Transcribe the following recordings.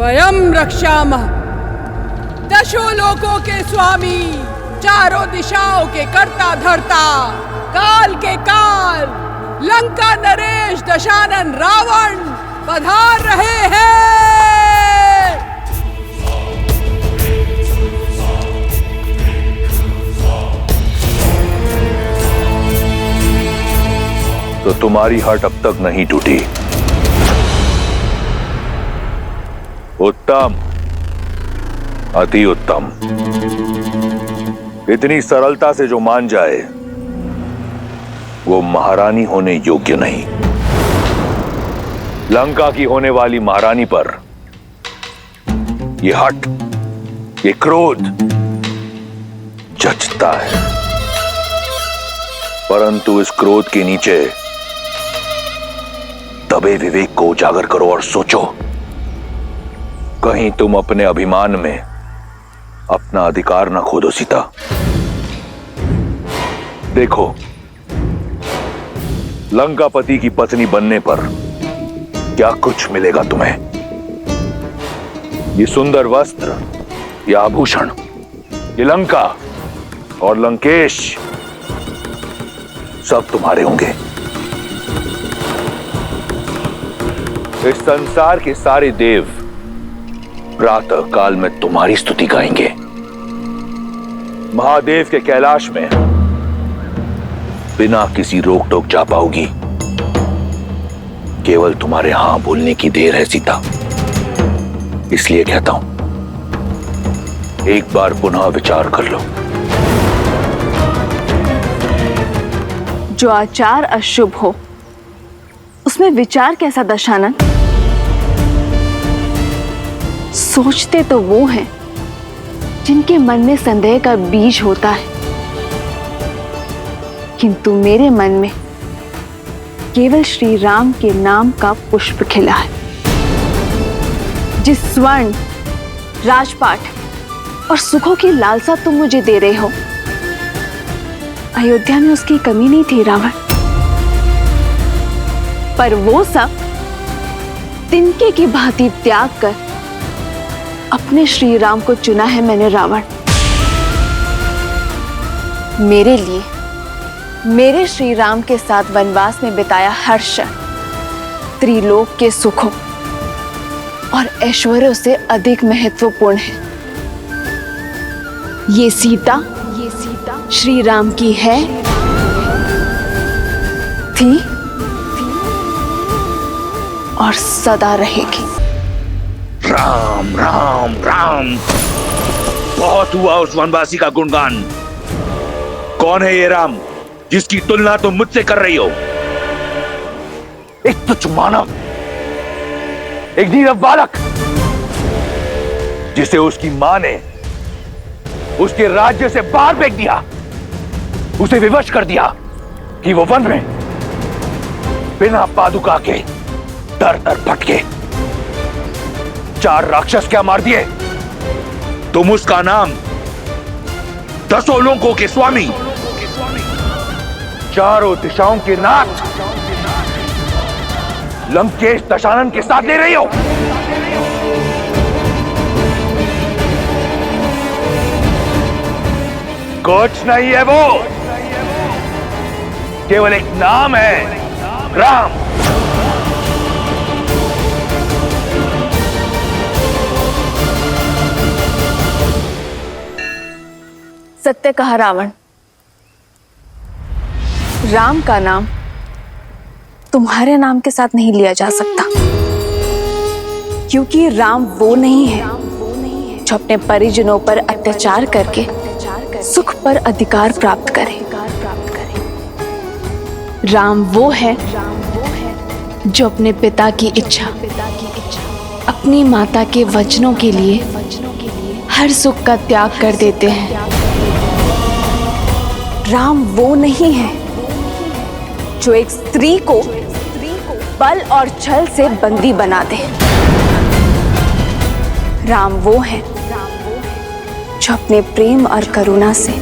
वयम रक्षामः। दशों लोकों के स्वामी, चारों दिशाओं के कर्ता धर्ता, काल के काल, लंका नरेश दशानन रावण पधार रहे हैं। तो तुम्हारी हट अब तक नहीं टूटी। उत्तम, अति उत्तम। इतनी सरलता से जो मान जाए वो महारानी होने योग्य नहीं। लंका की होने वाली महारानी पर ये हट, ये क्रोध जचता है, परंतु इस क्रोध के नीचे दबे विवेक को उजागर करो और सोचो, कहीं तुम अपने अभिमान में अपना अधिकार ना खो दो। सीता, देखो, लंकापति की पत्नी बनने पर क्या कुछ मिलेगा तुम्हें। ये सुंदर वस्त्र, ये आभूषण, ये लंका और लंकेश सब तुम्हारे होंगे। इस संसार के सारे देव प्रातः काल में तुम्हारी स्तुति गाएंगे। महादेव के कैलाश में बिना किसी रोक टोक जा पाओगी। केवल तुम्हारे हां बोलने की देर है सीता। इसलिए कहता हूं, एक बार पुनः विचार कर लो। जो आचार अशुभ हो उसमें विचार कैसा दशानन? सोचते तो वो हैं जिनके मन में संदेह का बीज होता है, किंतु मेरे मन में केवल श्री राम के नाम का पुष्प खिला है। जिस स्वर्ण, राजपाट और सुखों की लालसा तुम मुझे दे रहे हो, अयोध्या में उसकी कमी नहीं थी रावण। पर वो सब तिनके की भांति त्याग कर अपने श्री राम को चुना है मैंने रावण। मेरे लिए, मेरे श्री राम के साथ वनवास में बिताया हर क्षण त्रिलोक के सुखों और ऐश्वर्यों से अधिक महत्वपूर्ण है। ये सीता श्री राम की है, थी और सदा रहेगी। राम राम राम। बहुत हुआ उस वनवासी का गुणगान। कौन है ये राम जिसकी तुलना तुम मुझसे कर रही हो? एक तुच्छ मानव, एक नीरव बालक, जिसे उसकी मां ने उसके राज्य से बाहर फेंक दिया, उसे विवश कर दिया कि वो वन में बिना पादुका के दर दर भटके। 4 राक्षस क्या मार दिए? तुम उसका नाम दसों लोकों के स्वामी, चारों दिशाओं के नाथ लंकेश दशानन के साथ ले रही हो। कुछ नहीं है वो, केवल एक नाम है, राम। सत्य कहा रावण। राम का नाम तुम्हारे नाम के साथ नहीं लिया जा सकता, क्योंकि राम वो नहीं है जो अपने परिजनों पर अत्याचार करके सुख पर अधिकार प्राप्त करे। राम वो है जो अपने पिता की इच्छा, अपनी माता के वचनों के लिए हर सुख का त्याग कर देते हैं। राम वो नहीं है जो एक स्त्री को बल और छल से बंदी बना दे। राम वो है जो अपने प्रेम और करुणा से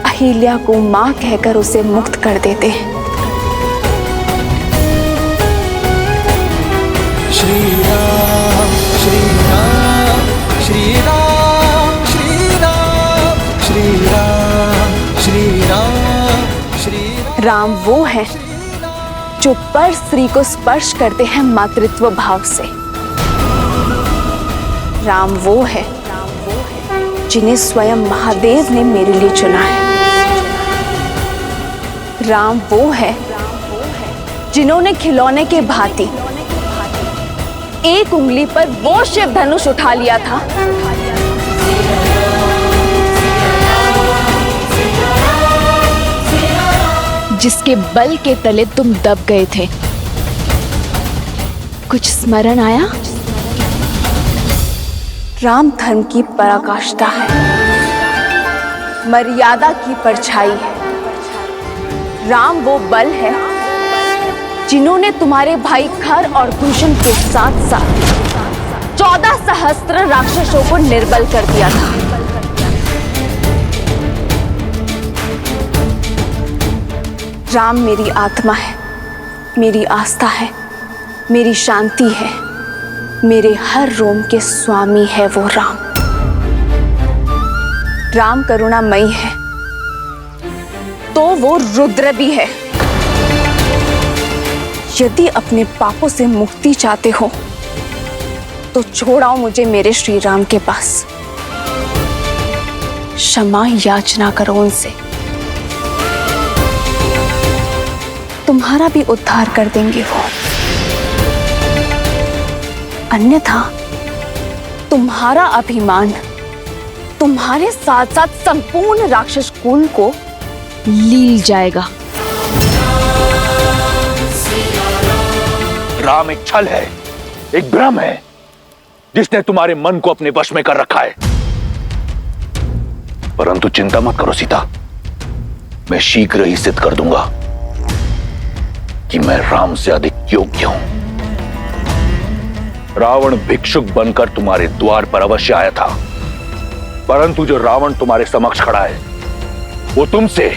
अहिल्या को मां कहकर उसे मुक्त कर देते हैं। श्री राम राम वो है जो पर स्त्री को स्पर्श करते हैं मातृत्व भाव से। राम वो है जिन्हें स्वयं महादेव ने मेरे लिए चुना है। राम वो है जिन्होंने खिलौने के भांति एक उंगली पर वो शिव धनुष उठा लिया था जिसके बल के तले तुम दब गए थे। कुछ स्मरण आया? राम धर्म की पराकाष्ठा है, मर्यादा की परछाई है। राम वो बल है जिन्होंने तुम्हारे भाई खर और भूषण के साथ साथ 14 सहस्त्र राक्षसों को निर्बल कर दिया था। राम मेरी आत्मा है, मेरी आस्था है, मेरी शांति है, मेरे हर रोम के स्वामी है वो राम। राम करुणामयी है तो वो रुद्र भी है। यदि अपने पापों से मुक्ति चाहते हो तो छोड़ाओ मुझे मेरे श्री राम के पास। क्षमा याचना करो उनसे, तुम्हारा भी उद्धार कर देंगे वो। अन्यथा तुम्हारा अभिमान तुम्हारे साथ साथ संपूर्ण राक्षस कुल को लील जाएगा। राम एक छल है, एक भ्रम है जिसने तुम्हारे मन को अपने वश में कर रखा है। परंतु चिंता मत करो सीता, मैं शीघ्र ही सिद्ध कर दूंगा कि मैं राम से अधिक योग्य हूं। रावण भिक्षुक बनकर तुम्हारे द्वार पर अवश्य आया था, परंतु जो रावण तुम्हारे समक्ष खड़ा है वो तुमसे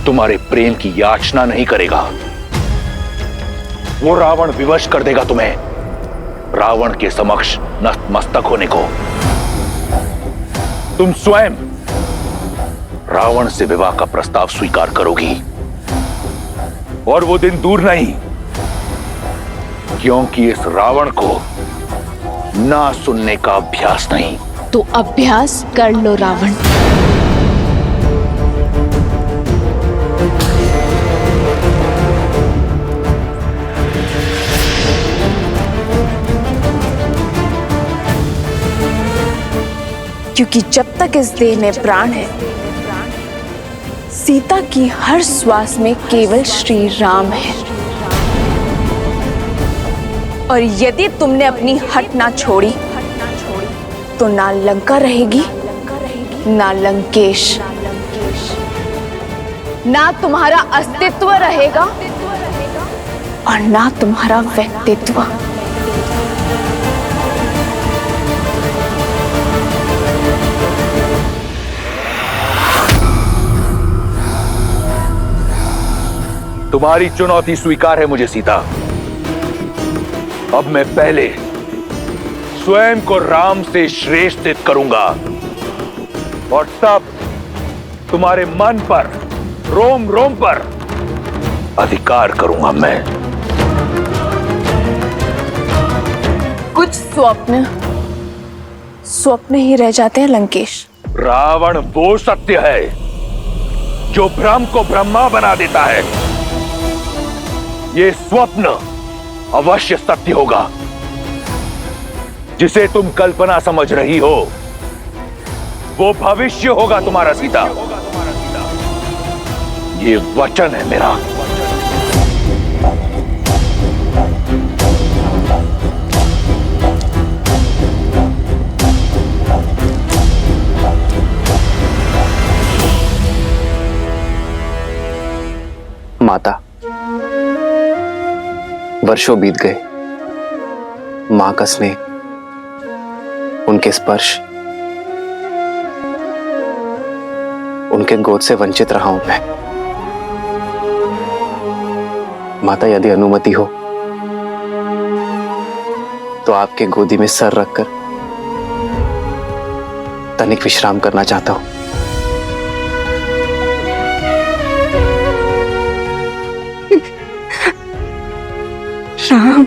तुम्हारे प्रेम की याचना नहीं करेगा। वो रावण विवश कर देगा तुम्हें रावण के समक्ष नतमस्तक होने को। तुम स्वयं रावण से विवाह का प्रस्ताव स्वीकार करोगी और वो दिन दूर नहीं, क्योंकि इस रावण को ना सुनने का अभ्यास नहीं। तो अभ्यास कर लो रावण। क्योंकि जब तक इस देह में प्राण है, सीता की हर श्वास में केवल श्री राम है। और यदि तुमने अपनी हट ना छोड़ी तो ना लंका रहेगी, ना लंकेश, ना तुम्हारा अस्तित्व रहेगा और ना तुम्हारा व्यक्तित्व। तुम्हारी चुनौती स्वीकार है मुझे सीता। अब मैं पहले स्वयं को राम से श्रेष्ठ करूंगा और तब तुम्हारे मन पर, रोम रोम पर अधिकार करूंगा मैं। कुछ स्वप्न ही रह जाते हैं लंकेश। रावण वो सत्य है जो भ्रम को ब्रह्मा बना देता है। ये स्वप्न अवश्य सत्य होगा। जिसे तुम कल्पना समझ रही हो वो भविष्य होगा तुम्हारा सीता। ये वचन है मेरा। माता, वर्षों बीत गए। मां का स्नेह, उनके स्पर्श, उनके गोद से वंचित रहा हूं मैं। माता, यदि अनुमति हो तो आपके गोदी में सर रखकर तनिक विश्राम करना चाहता हूं। राम।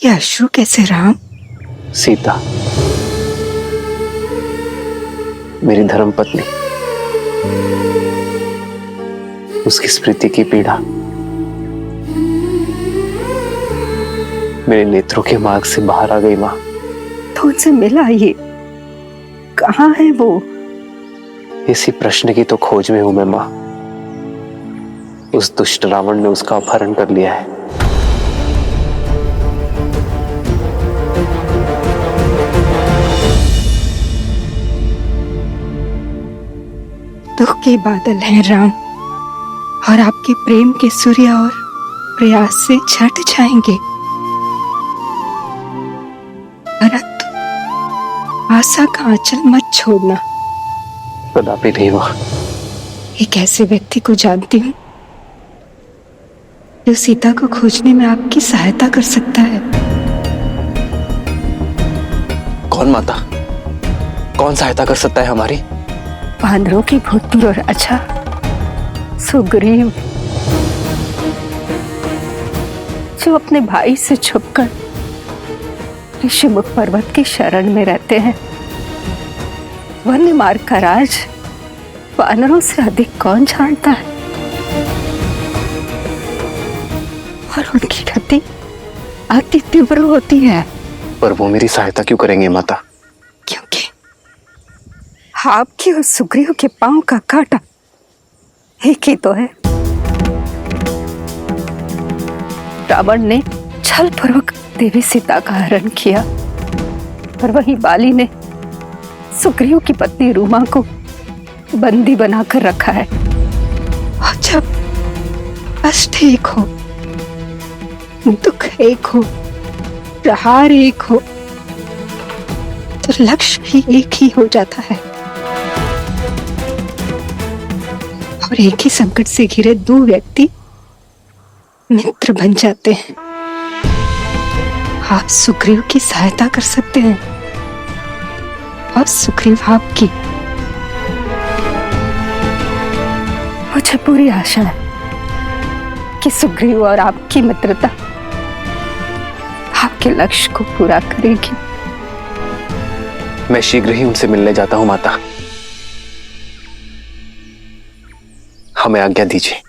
ये अश्रु कैसे राम? सीता, मेरी धर्मपत्नी, उसकी स्मृति की पीड़ा मेरे नेत्रों के मार्ग से बाहर आ गई। माँ, तो उनसे मिला ये? कहाँ है वो? इसी प्रश्न की तो खोज में हूं मैं माँ। उस दुष्ट रावण ने उसका अपहरण कर लिया है। दुख के बादल हैं राम, और आपके प्रेम के सूर्य और प्रयास से छट जाएंगे, परंतु आशा का आंचल मत छोड़ना। कदापि नहीं माँ। एक ऐसे व्यक्ति को जानती हूँ जो सीता को खोजने में आपकी सहायता कर सकता है। कौन माता? कौन सहायता कर सकता है हमारी? वानरों की भूतपूर्व राजा सुग्रीव, जो अपने भाई से छुपकर ऋषिमुख पर्वत की शरण में रहते हैं। वन्य मार्ग का राज वानरों से अधिक कौन जानता है? और उनकी गति अति तीव्र होती है। पर वो मेरी सहायता क्यों करेंगे माता? क्योंकि आपके और सुग्रीव के पांव का कांटा एक ही तो है। रावण ने छलपूर्वक देवी सीता का हरण किया, और वहीं बाली ने सुग्रीव की पत्नी रूमा को बंदी बनाकर रखा है। और जब कष्ट एक हो, दुख एक हो, प्रहार एक हो, तो लक्ष्य भी एक ही हो जाता है। और एक ही संकट से घिरे दो व्यक्ति मित्र बन जाते हैं। आप सुग्रीव की सहायता कर सकते हैं और सुग्रीव आपकी। मुझे पूरी आशा है कि सुग्रीव और आपकी मित्रता आपके लक्ष्य को पूरा करेगी। मैं शीघ्र ही उनसे मिलने जाता हूं माता। हमें आज्ञा दीजिए।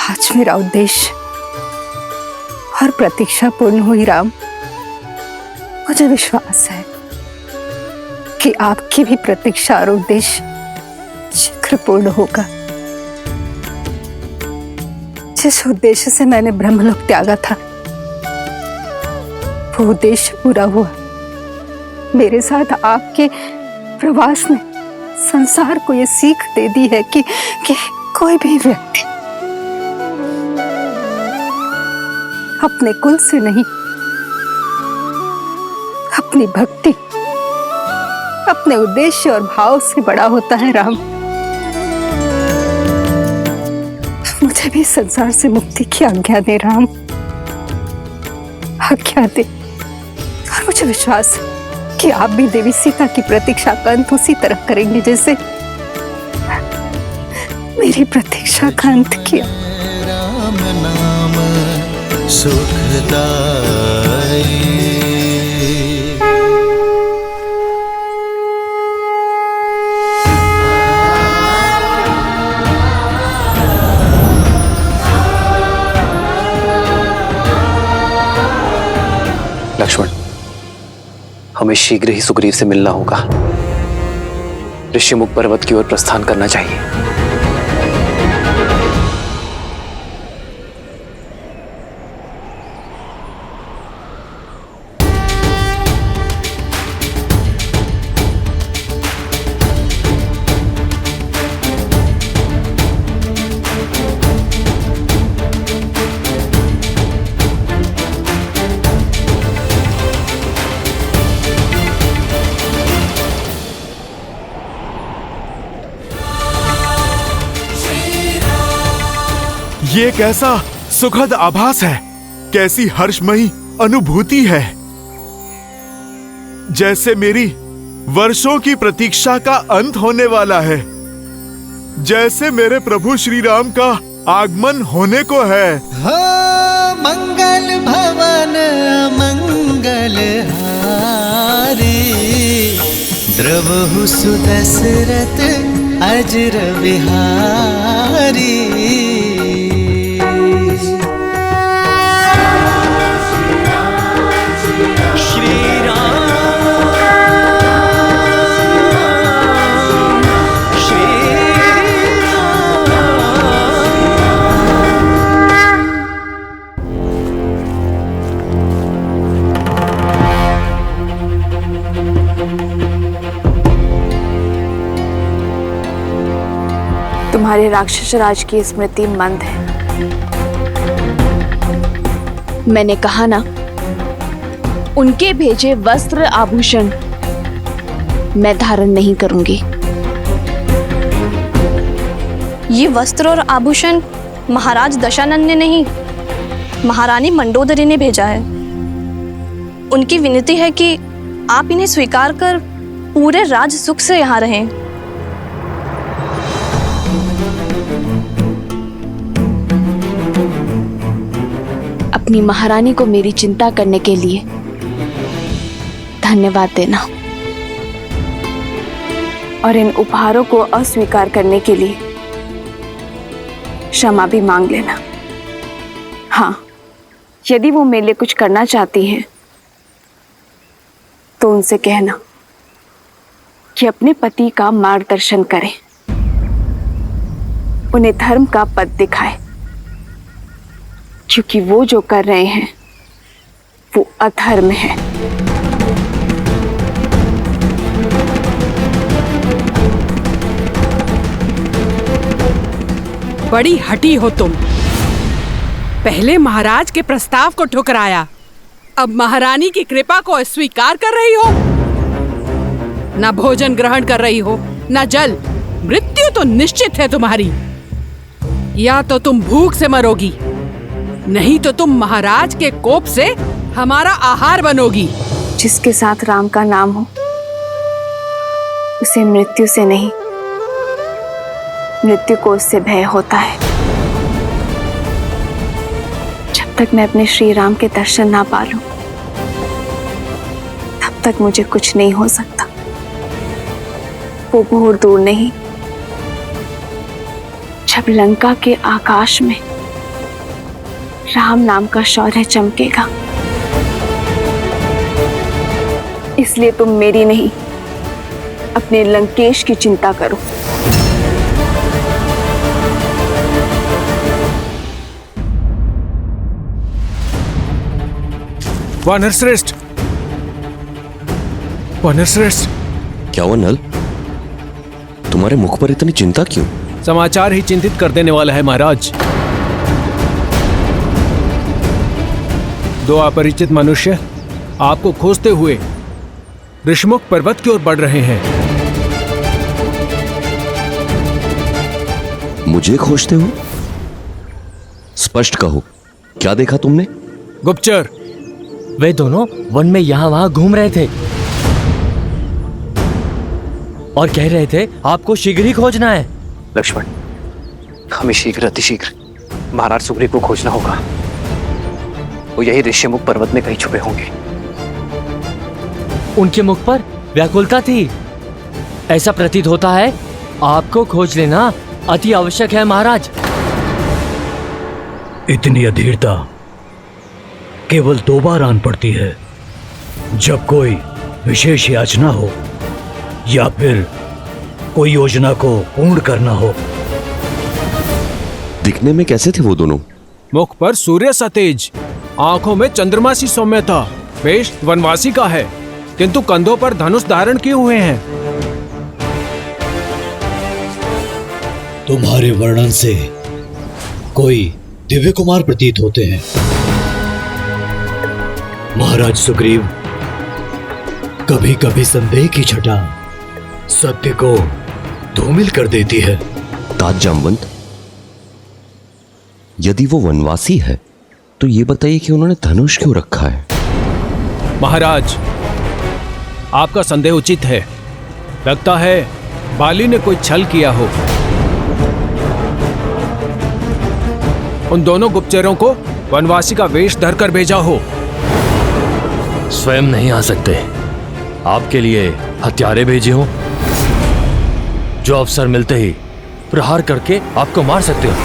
आज मेरा उद्देश्य और प्रतीक्षा पूर्ण हुई राम। मुझे विश्वास है कि आपकी भी प्रतीक्षा और उद्देश्य शीघ्र पूर्ण होगा। जिस उद्देश्य से मैंने ब्रह्मलोक त्यागा था, वो उद्देश्य पूरा हुआ। मेरे साथ आपके प्रवास ने संसार को ये सीख दे दी है कि कोई भी व्यक्ति अपने कुल से नहीं, अपनी भक्ति, अपने उद्देश्य और भाव से बड़ा होता है राम। मुझे भी संसार से मुक्ति की आज्ञा दे राम, आज्ञा दे। और मुझे विश्वास है कि आप भी देवी सीता की प्रतीक्षा का अंत उसी तरह करेंगे जैसे मेरी प्रतीक्षा का अंत किया। राम नाम सुखदाई। लक्ष्मण, हमें शीघ्र ही सुग्रीव से मिलना होगा। ऋषिमुख पर्वत की ओर प्रस्थान करना चाहिए। ये कैसा सुखद आभास है, कैसी हर्षमयी अनुभूति है। जैसे मेरी वर्षों की प्रतीक्षा का अंत होने वाला है, जैसे मेरे प्रभु श्री राम का आगमन होने को है। हो मंगल भवन मंगल हारी, द्रवहु सुदशरथ अजर बिहारी। तुम्हारे राक्षस राज की स्मृति मंद है। मैंने कहा ना, उनके भेजे वस्त्र आभूषण मैं धारण नहीं करूंगी। ये वस्त्र और आभूषण महाराज दशानन ने नहीं, महारानी मंडोदरी ने भेजा है। उनकी विनती है कि आप इन्हें स्वीकार कर पूरे राज सुख से यहाँ रहें। अपनी महारानी को मेरी चिंता करने के लिए धन्यवाद देना, और इन उपहारों को अस्वीकार करने के लिए क्षमा भी मांग लेना। हाँ, यदि वो मेरे लिए कुछ करना चाहती हैं तो उनसे कहना कि अपने पति का मार्गदर्शन करें, उन्हें धर्म का पथ दिखाए, क्योंकि वो जो कर रहे हैं वो अधर्म है। बड़ी हठी हो तुम। पहले महाराज के प्रस्ताव को ठुकराया, अब महारानी की कृपा को अस्वीकार कर रही हो। ना भोजन ग्रहण कर रही हो, ना जल। मृत्यु तो निश्चित है तुम्हारी। या तो तुम भूख से मरोगी, नहीं तो तुम महाराज के कोप से हमारा आहार बनोगी। जिसके साथ राम का नाम हो उसे मृत्यु से नहीं, मृत्यु को उससे भय होता है। जब तक मैं अपने श्री राम के दर्शन ना पा लूं, तब तक मुझे कुछ नहीं हो सकता। वो बहुत दूर नहीं, जब लंका के आकाश में राम नाम का शौर्य चमकेगा। इसलिए तुम मेरी नहीं, अपने लंकेश की चिंता करो। वानर श्रेष्ठ, वानर श्रेष्ठ। क्या हुआ नल? तुम्हारे मुख पर इतनी चिंता क्यों? समाचार ही चिंतित कर देने वाला है महाराज। दो अपरिचित मनुष्य आपको खोजते हुए ऋषिमुख पर्वत की ओर बढ़ रहे हैं। मुझे खोजते हो? स्पष्ट कहो, क्या देखा तुमने? गुप्तचर, वे दोनों वन में यहाँ वहाँ घूम रहे थे और कह रहे थे आपको शीघ्र ही खोजना है। लक्ष्मण, हमें शीघ्र अतिशीघ्र महाराज सुग्रीव को खोजना होगा। वो यही ऋषिमुख पर्वत में कहीं छुपे होंगे। उनके मुख पर व्याकुलता थी। ऐसा प्रतीत होता है आपको खोज लेना अति आवश्यक है महाराज। इतनी अधीरता केवल 2 बार आन पड़ती है, जब कोई विशेष याचना हो या फिर कोई योजना को पूर्ण करना हो। दिखने में कैसे थे वो दोनों? मुख पर सूर्य सतेज, आंखों में चंद्रमा सी सौम्यता। वेश वनवासी का है, किंतु कंधों पर धनुष धारण किए हुए हैं। तुम्हारे वर्णन से कोई दिव्य कुमार प्रतीत होते हैं। महाराज सुग्रीव, कभी कभी संदेह की छटा सत्य को धूमिल कर देती है। तात जामवंत, यदि वो वनवासी है तो ये बताइए कि उन्होंने धनुष क्यों रखा है? महाराज, आपका संदेह उचित है। लगता है बाली ने कोई छल किया हो। उन दोनों गुप्तचरों को वनवासी का वेश धरकर भेजा हो। स्वयं नहीं आ सकते, आपके लिए हत्यारे भेजे हो जो अवसर मिलते ही प्रहार करके आपको मार सकते हो।